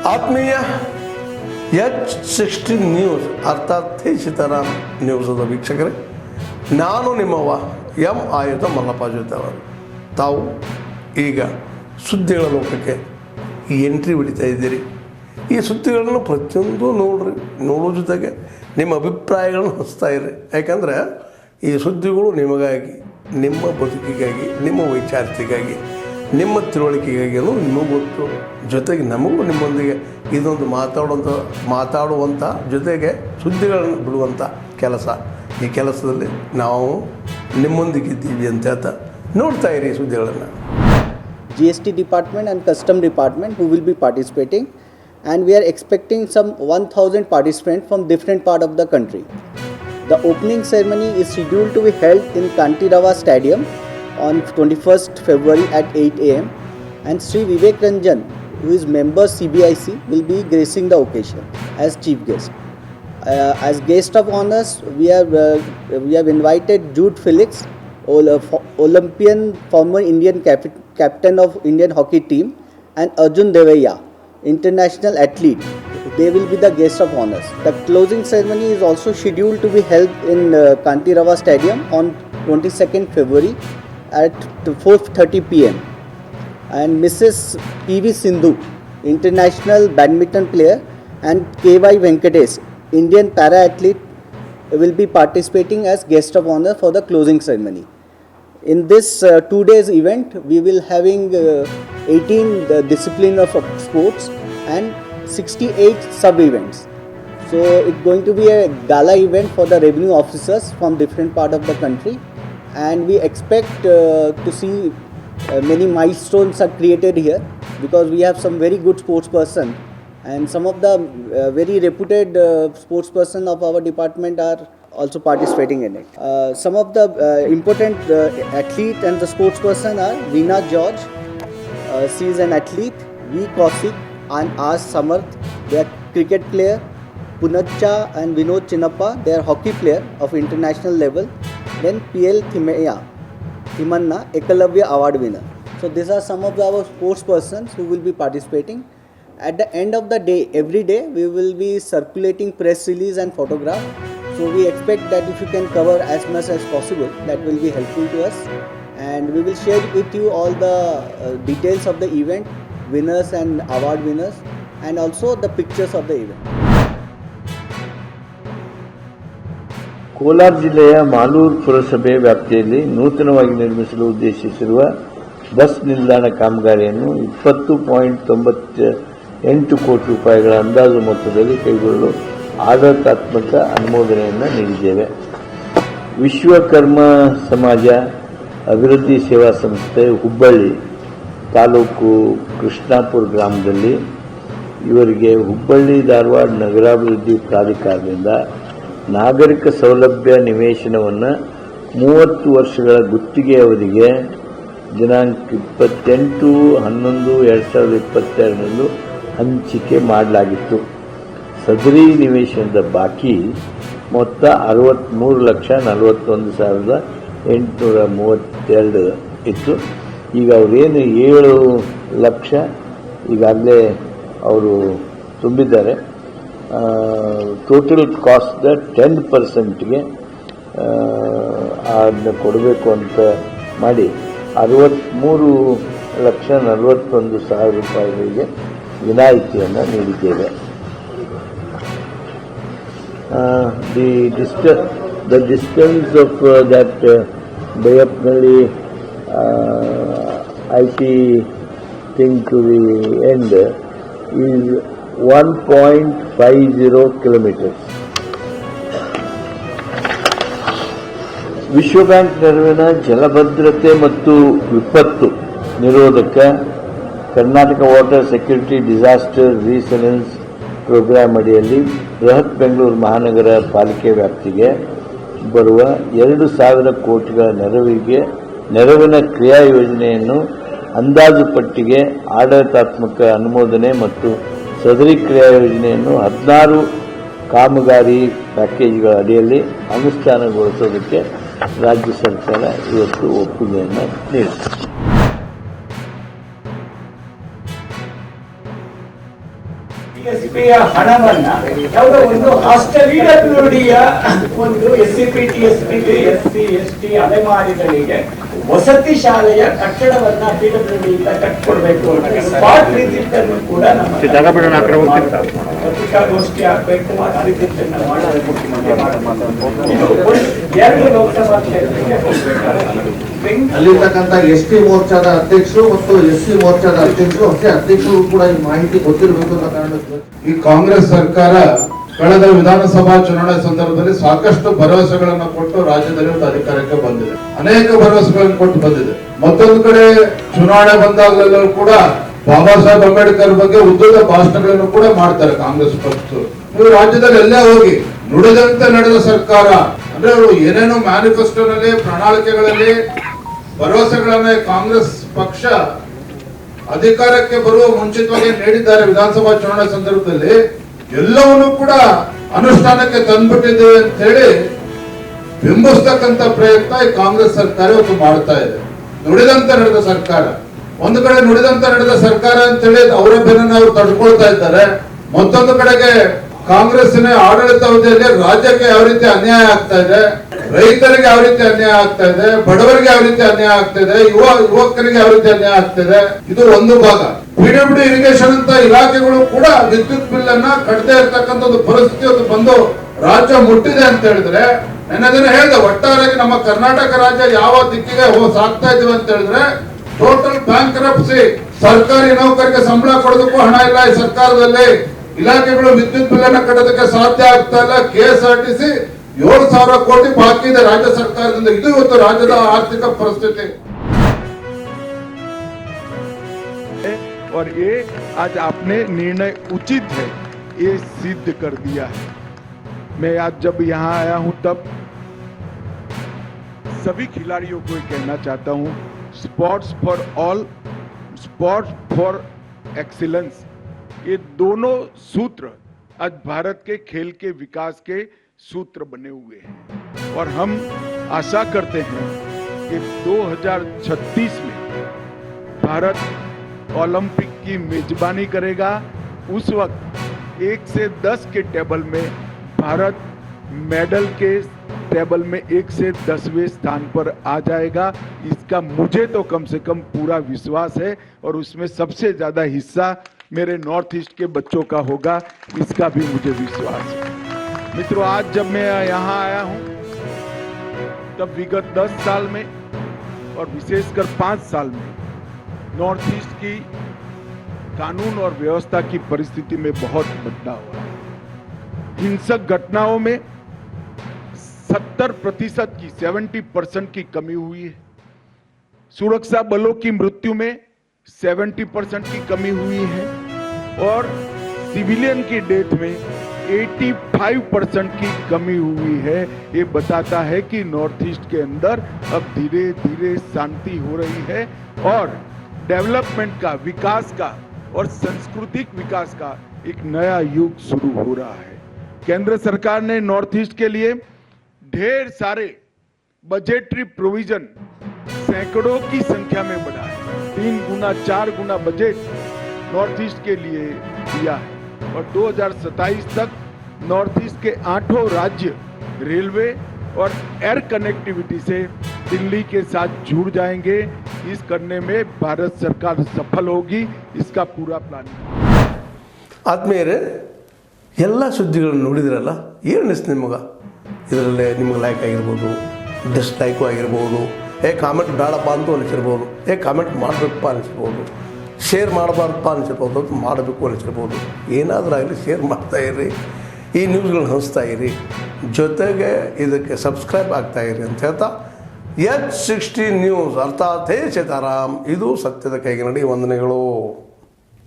ಆತ್ಮೀಯ H60 news ಅರ್ಥಾತ್ ಸೀತಾರಾಮ್ ನ್ಯೂಸದ ವೀಕ್ಷಕರೇ, ನಾನು ನಿಮ್ಮವ ಎಂ ಆಯುಧ ಮಲ್ಲಪ್ಪ ಜೊತೆವರು. ತಾವು ಈಗ ಸುದ್ದಿಗಳ ಲೋಕಕ್ಕೆ ಎಂಟ್ರಿ ಹೊಡಿತಾ ಇದ್ದೀರಿ. ಈ ಸುದ್ದಿಗಳನ್ನು ಪ್ರತಿಯೊಂದು ನೋಡೋ ಜೊತೆಗೆ ನಿಮ್ಮ ಅಭಿಪ್ರಾಯಗಳನ್ನು ಹಂಚ್ತಾ ಇರಿ. ಯಾಕಂದರೆ ಈ ಸುದ್ದಿಗಳು ನಿಮಗಾಗಿ, ನಿಮ್ಮ ಬದುಕಿಗಾಗಿ, ನಿಮ್ಮ ವೈಚಾರಿಕೆಗಾಗಿ, ನಿಮ್ಮ ತಿಳುವಳಿಕೆಗಾಗಿಯೂ ನಿಮಗೂ ಗೊತ್ತು. ಜೊತೆಗೆ ನಮಗೂ ನಿಮ್ಮೊಂದಿಗೆ ಇದೊಂದು ಮಾತಾಡುವಂಥ ಜೊತೆಗೆ ಸುದ್ದಿಗಳನ್ನು ಬಿಡುವಂಥ ಕೆಲಸ. ಈ ಕೆಲಸದಲ್ಲಿ ನಾವು ನಿಮ್ಮೊಂದಿಗಿದ್ದೀವಿ ಅಂತ ಹೇಳ್ತಾ ನೋಡ್ತಾ ಇರಿ ಸುದ್ದಿಗಳನ್ನು. GST department and custom department who will be participating, and we are expecting some 1000 participants from different part of the country. The opening ceremony is scheduled to be held in Kantirava Stadium on 21st February at 8 am, and Sri Vivek Ranjan, who is member CBIC, will be gracing the occasion as chief guest. As guest of honors, we have invited Jude Felix, Olympian, former Indian captain of Indian hockey team, and Arjun Devaya, international athlete. They will be the guest of honors. The closing ceremony is also scheduled to be held in Kantirava Stadium on 22nd February at 4:30 pm. And Mrs. PV Sindhu, international badminton player, and KY Venkatesh, Indian para athlete, will be participating as guest of honor for the closing ceremony. In this 2 days event, we will having 18 discipline of sports and 68 sub events. So it's going to be a gala event for the revenue officers from different part of the country, and we expect to see many milestones are created here, because we have some very good sports person, and some of the very reputed sports person of our department are also participating in it. Some of the important athlete and the sports person are Veena George, she is an athlete, V Kaushik and R Samarth, they are cricket player, Punacha and Vinod Chinnappa, they are hockey player of international level, then PL Thimanna, Ekalavya award winner. So these are some of our sports persons who will be participating. At the end of the day, every day we will be circulating press release and photograph. So we expect that if you can cover as much as possible, that will be helpful to us, and we will share with you all the details of the event, winners and award winners, and also the pictures of the event. Kolar ಜಿಲ್ಲೆಯ ಮಾಲೂರು ಪುರಸಭೆ ವ್ಯಾಪ್ತಿಯಲ್ಲಿ ನೂತನವಾಗಿ ನಿರ್ಮಿಸಲು ಉದ್ದೇಶಿಸಿರುವ bus ನಿಲ್ದಾಣ ಕಾಮಗಾರಿಯನ್ನು 20.98 ಕೋಟಿ ರೂಪಾಯಿಗಳ ಅಂದಾಜು ಮೊತ್ತದಲ್ಲಿ ಕೈಗೊಳ್ಳಲು ಆಡಳಿತಾತ್ಮಕ ಅನುಮೋದನೆಯನ್ನು ನೀಡಿದ್ದೇವೆ. ವಿಶ್ವಕರ್ಮ ಸಮಾಜ ಅಭಿವೃದ್ಧಿ ಸೇವಾ ಸಂಸ್ಥೆ ಹುಬ್ಬಳ್ಳಿ ತಾಲೂಕು ಕೃಷ್ಣಾಪುರ ಗ್ರಾಮದಲ್ಲಿ ಇವರಿಗೆ ಹುಬ್ಬಳ್ಳಿ ಧಾರವಾಡ ನಗರಾಭಿವೃದ್ಧಿ ಪ್ರಾಧಿಕಾರದಿಂದ ನಾಗರಿಕ ಸೌಲಭ್ಯ ನಿವೇಶನವನ್ನು 30 ವರ್ಷಗಳ ಗುತ್ತಿಗೆ ಅವಧಿಗೆ ದಿನಾಂಕ 28/11/2022 ಹಂಚಿಕೆ ಮಾಡಲಾಗಿತ್ತು. ಸದರಿ ನಿವೇಶನದ ಬಾಕಿ ಮೊತ್ತ 63,41,832 ಇತ್ತು. ಈಗ ಅವರೇನು 7 ಲಕ್ಷ ಈಗಾಗಲೇ ಅವರು ತುಂಬಿದ್ದಾರೆ. ಟೋಟಲ್ ಕಾಸ್ಟ್ 10%ಗೆ ಅದನ್ನ ಕೊಡಬೇಕು ಅಂತ ಮಾಡಿ 63,41,000 ರೂಪಾಯಿಗಳಿಗೆ ವಿನಾಯಿತಿಯನ್ನು ನೀಡಿದ್ದೇವೆ. The distance of that Bayapnalli IT thing to the end is 1.50 kilometers. ವಿಶ್ವ ಬ್ಯಾಂಕ್ ನೆರವಿನ ಜಲಭದ್ರತೆ ಮತ್ತು ವಿಪತ್ತು ನಿರೋಧಕ Karnataka water security disaster resilience program ಅಡಿಯಲ್ಲಿ ಬೃಹತ್ ಬೆಂಗಳೂರು ಮಹಾನಗರ ಪಾಲಿಕೆ ವ್ಯಾಪ್ತಿಗೆ ಬರುವ 2,000 ಕೋಟಿಗಳ ನೆರವಿನ ಕ್ರಿಯಾ ಯೋಜನೆಯನ್ನು ಅಂದಾಜು ಪಟ್ಟಿಗೆ ಆಡಳಿತಾತ್ಮಕ ಅನುಮೋದನೆ ಮತ್ತು ಸದರಿ ಕ್ರಿಯಾ ಯೋಜನೆಯನ್ನು 16 ಕಾಮಗಾರಿ ಪ್ಯಾಕೇಜ್ಗಳ ಅಡಿಯಲ್ಲಿ ಅನುಷ್ಠಾನಗೊಳಿಸೋದಕ್ಕೆ ರಾಜ್ಯ ಸರ್ಕಾರ ಇವತ್ತು ಒಪ್ಪಿಗೆಯನ್ನು ನೀಡಿದೆ. TSPಯ ಹಣವನ್ನ ಯಾವುದೋ ಒಂದು ಹಾಸ್ಟೆಲ್ PWDಯ ಒಂದು SCP TSP SC ST ಅಲೆಮಾರಿಗಳಿಗೆ ವಸತಿ ಶಾಲೆಯ ಕಟ್ಟಡವನ್ನ PWD ಇಂದ ಕಟ್ಕೊಡ್ಬೇಕು ಅನ್ನೋ ಸ್ಪಾಟ್ ವಿಸಿಟ್ ಅನ್ನು ಕೂಡ ನಮ್ಮ ಪತ್ರಿಕಾಗೋಷ್ಠಿ ಆಗಬೇಕು, ವಿಸಿಟ್ ಮಾಡಬೇಕು. ಇದು ಎರಡು ಲೋಕಸಭಾ ಕ್ಷೇತ್ರಕ್ಕೆ ಅಲ್ಲಿರ್ತಕ್ಕಂಥ ST ಮೋರ್ಚಾದ ಅಧ್ಯಕ್ಷರು ಮತ್ತು SC ಮೋರ್ಚಾದ ಅಧ್ಯಕ್ಷರು ಮತ್ತೆ ಅಧ್ಯಕ್ಷರು ಕೂಡ ಈ ಮಾಹಿತಿ ಗೊತ್ತಿರಬೇಕು ಅನ್ನೋ ಕಾರಣಕ್ಕೆ ಈ ಕಾಂಗ್ರೆಸ್ ಸರ್ಕಾರ ಕಳೆದ ವಿಧಾನಸಭಾ ಚುನಾವಣೆ ಸಂದರ್ಭದಲ್ಲಿ ಸಾಕಷ್ಟು ಭರವಸೆಗಳನ್ನು ಕೊಟ್ಟು ರಾಜ್ಯದಲ್ಲಿ ಒಂದು ಅಧಿಕಾರಕ್ಕೆ ಬಂದಿದೆ. ಅನೇಕ ಭರವಸೆಗಳನ್ನು ಕೊಟ್ಟು ಬಂದಿದೆ. ಮತ್ತೊಂದು ಕಡೆ ಚುನಾವಣೆ ಬಂದಾಗಲೆಲ್ಲರೂ ಕೂಡ ಬಾಬಾ ಸಾಹೇಬ್ ಅಂಬೇಡ್ಕರ್ ಬಗ್ಗೆ ಉದ್ದದ ಭಾಷಣಗಳನ್ನು ಕೂಡ ಮಾಡ್ತಾರೆ ಕಾಂಗ್ರೆಸ್ ಪಕ್ಷರು. ನೀವು ರಾಜ್ಯದಲ್ಲಿ ಎಲ್ಲೇ ಹೋಗಿ ನುಡಿದಂತೆ ನಡೆದ ಸರ್ಕಾರ ಅಂದ್ರೆ ಅವರು ಏನೇನೋ ಮ್ಯಾನಿಫೆಸ್ಟೋನಲ್ಲಿ ಪ್ರಣಾಳಿಕೆಗಳಲ್ಲಿ ಭರವಸೆಗಳನ್ನ ಕಾಂಗ್ರೆಸ್ ಪಕ್ಷ ಅಧಿಕಾರಕ್ಕೆ ಬರುವ ಮುಂಚಿತವಾಗಿ ನೀಡಿದ್ದಾರೆ. ವಿಧಾನಸಭಾ ಚುನಾವಣೆ ಸಂದರ್ಭದಲ್ಲಿ ಎಲ್ಲವನ್ನೂ ಕೂಡ ಅನುಷ್ಠಾನಕ್ಕೆ ತಂದ್ಬಿಟ್ಟಿದ್ದೇವೆ ಅಂತ ಹೇಳಿ ಬಿಂಬಿಸ್ತಕ್ಕಂಥ ಪ್ರಯತ್ನ ಈ ಕಾಂಗ್ರೆಸ್ ಸರ್ಕಾರ ಇವತ್ತು ಮಾಡ್ತಾ ಇದೆ. ನುಡಿದಂತೆ ನಡೆದ ಸರ್ಕಾರ, ಒಂದು ಕಡೆ ನುಡಿದಂತೆ ನಡೆದ ಸರ್ಕಾರ ಅಂತ ಹೇಳಿ ಅವರ ಬೆನ್ನನ್ನು ಅವರು ತಡ್ಕೊಳ್ತಾ ಇದ್ದಾರೆ. ಮತ್ತೊಂದು ಕಡೆಗೆ ಕಾಂಗ್ರೆಸ್ಸಿನ ಆಡಳಿತಾವಧಿಯಲ್ಲಿ ರಾಜ್ಯಕ್ಕೆ ಯಾವ ರೀತಿ ಅನ್ಯಾಯ ಆಗ್ತಾ ಇದೆ, ರೈತರಿಗೆ ಯಾವ ರೀತಿ ಅನ್ಯಾಯ ಆಗ್ತಾ ಇದೆ, ಬಡವರಿಗೆ ಯಾವ ರೀತಿ ಅನ್ಯಾಯ ಆಗ್ತಾ ಇದೆ, ಯುವಕರಿಗೆ ಯಾವ ರೀತಿ ಅನ್ಯಾಯ ಆಗ್ತಿದೆ, ಇದು ಒಂದು ಭಾಗ. PWD ಇರಿಗೇಷನ್ ಅಂತ ಇಲಾಖೆಗಳು ಕೂಡ ವಿದ್ಯುತ್ ಬಿಲ್ ಅನ್ನ ಕಟ್ಟದೇ ಇರ್ತಕ್ಕಂಥ ಒಂದು ಪರಿಸ್ಥಿತಿ ಬಂದು ರಾಜ್ಯ ಮುಟ್ಟಿದೆ ಅಂತ ಹೇಳಿದ್ರೆ, ನಾನು ಅದನ್ನ ಹೇಳಿದೆ, ಒಟ್ಟಾರೆಯಾಗಿ ನಮ್ಮ ಕರ್ನಾಟಕ ರಾಜ್ಯ ಯಾವ ದಿಕ್ಕಿಗೆ ಸಾಗ್ತಾ ಇದೀವಿ ಅಂತ ಹೇಳಿದ್ರೆ ಟೋಟಲ್ ಬ್ಯಾಂಕ್ರಪ್ಸಿ. ಸರ್ಕಾರಿ ನೌಕರಿಗೆ ಸಂಬಳ ಕೊಡೋದಕ್ಕೂ ಹಣ ಇಲ್ಲ ಈ ಸರ್ಕಾರದಲ್ಲಿ. ಇಲಾಖೆಗಳು ವಿದ್ಯುತ್ ಬಿಲ್ ಅನ್ನ ಕಟ್ಟೋದಕ್ಕೆ ಸಾಧ್ಯ ಆಗ್ತಾ ಇಲ್ಲ. KSRTC 7,000 ಕೋಟಿ ಬಾಕಿ ಇದೆ ರಾಜ್ಯ ಸರ್ಕಾರದಿಂದ. ಇದು ಇವತ್ತು ರಾಜ್ಯದ ಆರ್ಥಿಕ ಪರಿಸ್ಥಿತಿ. और ये आज आपने निर्णय उचित है ये सिद्ध कर दिया है। मैं आज जब यहाँ आया हूँ तब सभी खिलाड़ियों को कहना चाहता हूँ, sports for all, sports for excellence, ये दोनों सूत्र आज भारत के खेल के विकास के सूत्र बने हुए हैं। और हम आशा करते हैं कि 2036 में भारत ओलंपिक की मेजबानी करेगा। उस वक्त 1 से 10 के टेबल में भारत मेडल के टेबल में 1 से 10वें स्थान पर आ जाएगा। इसका मुझे तो कम से कम पूरा विश्वास है और उसमें सबसे ज्यादा हिस्सा मेरे नॉर्थ ईस्ट के बच्चों का होगा, इसका भी मुझे विश्वास है। मित्रों, आज जब मैं यहाँ आया हूँ तब विगत 10 साल में और विशेषकर 5 साल में नॉर्थ ईस्ट की कानून और व्यवस्था की परिस्थिति में बहुत बदलाव हुआ है। हिंसक घटनाओं में 70% की 70% की कमी हुई है। सुरक्षा बलों की मृत्यु में 70% की कमी हुई है और सिविलियन की डेथ में 85% की कमी हुई है। ये बताता है कि नॉर्थ ईस्ट के अंदर अब धीरे धीरे शांति हो रही है और डेवलपमेंट का, विकास का और सांस्कृतिक विकास का एक नया युग शुरू हो रहा है। केंद्र सरकार ने नॉर्थ ईस्ट के लिए ढेर सारे बजटरी प्रोविजन सैकड़ों की संख्या में बढ़ाए, 3 गुना 4 गुना बजट नॉर्थ ईस्ट के लिए दिया है और 2027 तक नॉर्थ ईस्ट के 8 राज्य रेलवे और एयर कनेक्टिविटी से दिल्ली के साथ जुड़ जाएंगे। इस करने में भारत सरकार सफल होगी, इसका पूरा प्लानिंग। ಆದ್ಮೇಲೆ ಎಲ್ಲ ಸುದ್ದಿಗಳನ್ನು ನೋಡಿದ್ರಲ್ಲ, ಏನು ಅನಿಸ್ತು ನಿಮಗೆ? ಇದರಲ್ಲೇ ನಿಮಗೆ ಲೈಕ್ ಆಗಿರ್ಬೋದು, ಡಿಸ್ಲೈಕು ಆಗಿರ್ಬೋದು, ಕಾಮೆಂಟ್ ಬೇಡಪ್ಪ ಅಂತೂ ಅನಿಸಿರ್ಬೋದು, ಕಾಮೆಂಟ್ ಮಾಡಬೇಕಪ್ಪ ಅನಿಸಿರ್ಬೋದು, ಶೇರ್ ಮಾಡಬಾರ್ದಪ್ಪ ಅನಿಸಿರ್ಬೋದು, ಅದು ಮಾಡಬೇಕು ಅನಿಸಿರ್ಬೋದು. ಏನಾದರೂ ಆಗಲಿ ಶೇರ್ ಮಾಡ್ತಾಯಿರಿ, ಈ ನ್ಯೂಸ್ಗಳನ್ನ ಹಂಚ್ತಾ ಇರಿ, ಜೊತೆಗೆ ಇದಕ್ಕೆ ಸಬ್ಸ್ಕ್ರೈಬ್ ಆಗ್ತಾಯಿರಿ ಅಂತ ಹೇಳ್ತಾ H16 ನ್ಯೂಸ್ ಅರ್ಥಾತ್ ಹೇ ಸೀತಾರಾಮ್, ಇದು ಸತ್ಯದ ಕೈಗೆ ನಡಿ. ವಂದನೆಗಳು.